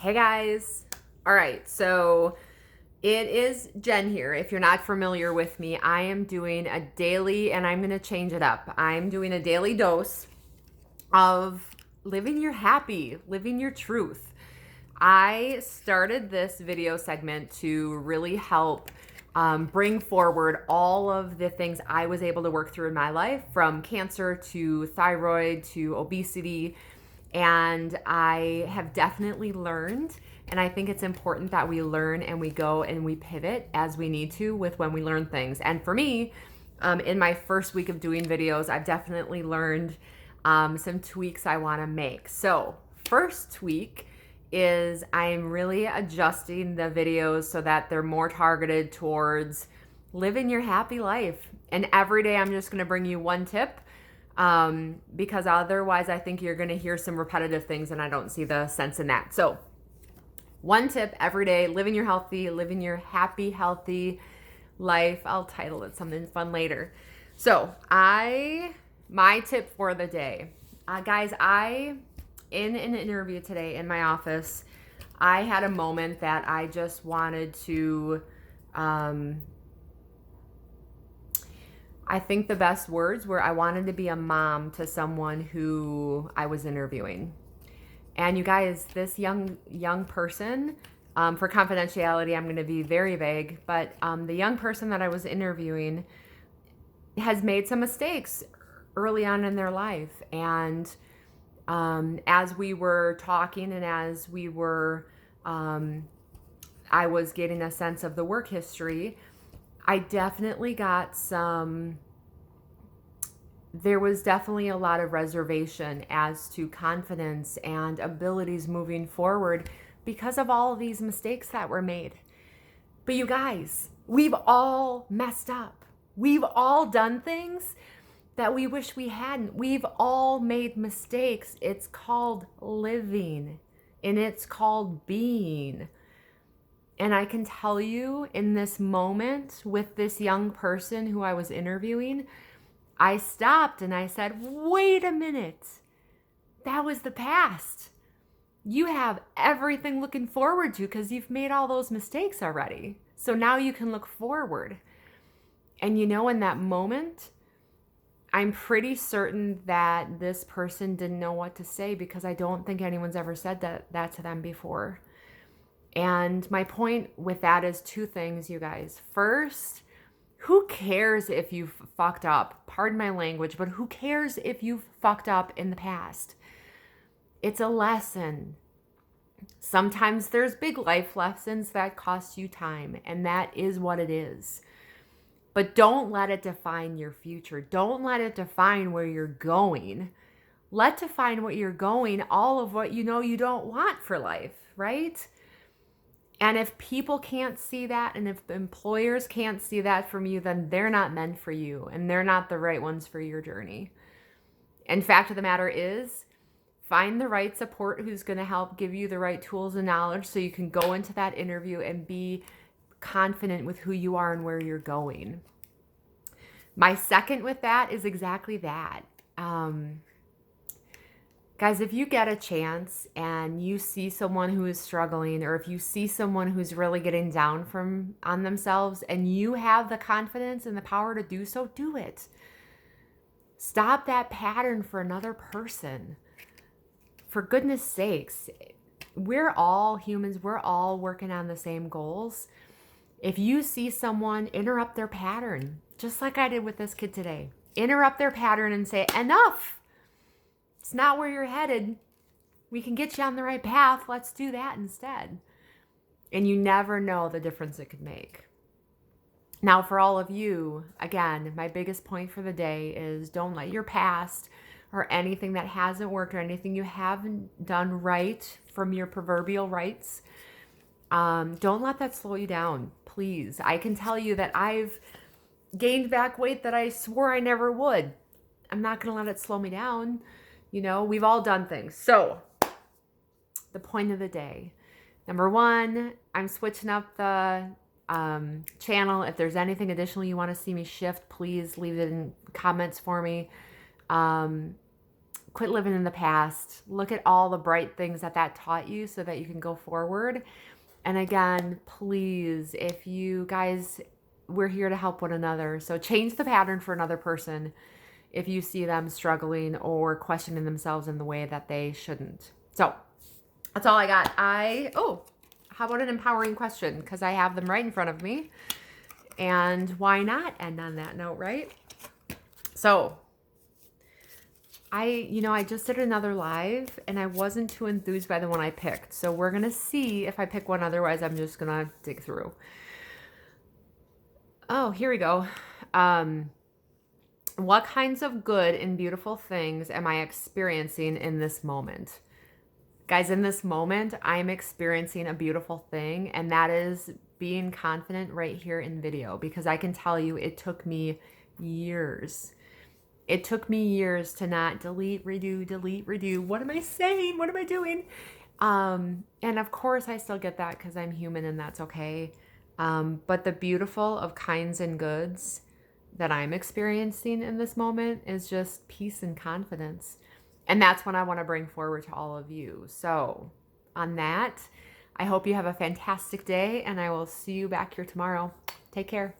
Hey guys. All right, so it is Jen here. If you're not familiar with me, I am doing a daily, and I'm going to change it up. I'm doing a daily dose of living your happy, living your truth. I started this video segment to really help bring forward all of the things I was able to work through in my life, from cancer to thyroid to obesity. And I have definitely learned, and I think it's important that we learn and we go and we pivot as we need to with when we learn things. And for me, in my first week of doing videos, I've definitely learned some tweaks I want to make. So, first tweak is I'm really adjusting the videos so that they're more targeted towards living your happy life. And every day I'm just going to bring you one tip, because otherwise I think you're going to hear some repetitive things and I don't see the sense in that. So, one tip every day: living your happy, healthy life. I'll title it something fun later. So, my tip for the day, guys, in an interview today in my office, I had a moment that I just wanted to, I think the best words were, I wanted to be a mom to someone who I was interviewing. And you guys, this young person, for confidentiality, I'm going to be very vague, but the young person that I was interviewing has made some mistakes early on in their life. And as we were talking and as we were, I was getting a sense of the work history, I definitely got there was definitely a lot of reservation as to confidence and abilities moving forward because of all of these mistakes that were made. But you guys, we've all messed up. We've all done things that we wish we hadn't. We've all made mistakes. It's called living, and it's called being. And I can tell you, in this moment with this young person who I was interviewing, I stopped and I said, wait a minute. That was the past. You have everything looking forward to because you've made all those mistakes already. So now you can look forward. And you know, in that moment, I'm pretty certain that this person didn't know what to say, because I don't think anyone's ever said that to them before. And my point with that is two things, you guys. First, who cares if you've fucked up? Pardon my language, but who cares if you've fucked up in the past? It's a lesson. Sometimes there's big life lessons that cost you time, and that is what it is. But don't let it define your future. Don't let it define where you're going. Let define what you're going, all of what you know you don't want for life, right? And if people can't see that, and if employers can't see that from you, then they're not meant for you, and they're not the right ones for your journey. And fact of the matter is, find the right support who's going to help give you the right tools and knowledge so you can go into that interview and be confident with who you are and where you're going. My second with that is exactly that. Guys, if you get a chance and you see someone who is struggling, or if you see someone who's really getting down on themselves, and you have the confidence and the power to do so, do it. Stop that pattern for another person. For goodness sakes, we're all humans. We're all working on the same goals. If you see someone, interrupt their pattern, just like I did with this kid today. Interrupt their pattern and say, enough. It's not where you're headed. We can get you on the right path. Let's do that instead. And you never know the difference it could make. Now, for all of you, again, my biggest point for the day is, don't let your past or anything that hasn't worked or anything you haven't done right from your proverbial rights, don't let that slow you down, please. I can tell you that I've gained back weight that I swore I never would. I'm not going to let it slow me down. You know, we've all done things. So, the point of the day. Number one, I'm switching up the channel. If there's anything additional you want to see me shift, please leave it in comments for me. quit living in the past. Look at all the bright things that taught you so that you can go forward. And again, please, if you guys, we're here to help one another. So change the pattern for another person if you see them struggling or questioning themselves in the way that they shouldn't. So that's all I got. How about an empowering question? Because I have them right in front of me. And why not end on that note, right? So I just did another live and I wasn't too enthused by the one I picked. So we're going to see if I pick one. Otherwise, I'm just going to dig through. Oh, here we go. What kinds of good and beautiful things am I experiencing in this moment? Guys, in this moment, I'm experiencing a beautiful thing, and that is being confident right here in video, because I can tell you it took me years. It took me years to not delete, redo. What am I saying? What am I doing? And of course, I still get that because I'm human and that's okay. But the beautiful of kinds and goods that I'm experiencing in this moment is just peace and confidence. And that's what I want to bring forward to all of you. So on that, I hope you have a fantastic day and I will see you back here tomorrow. Take care.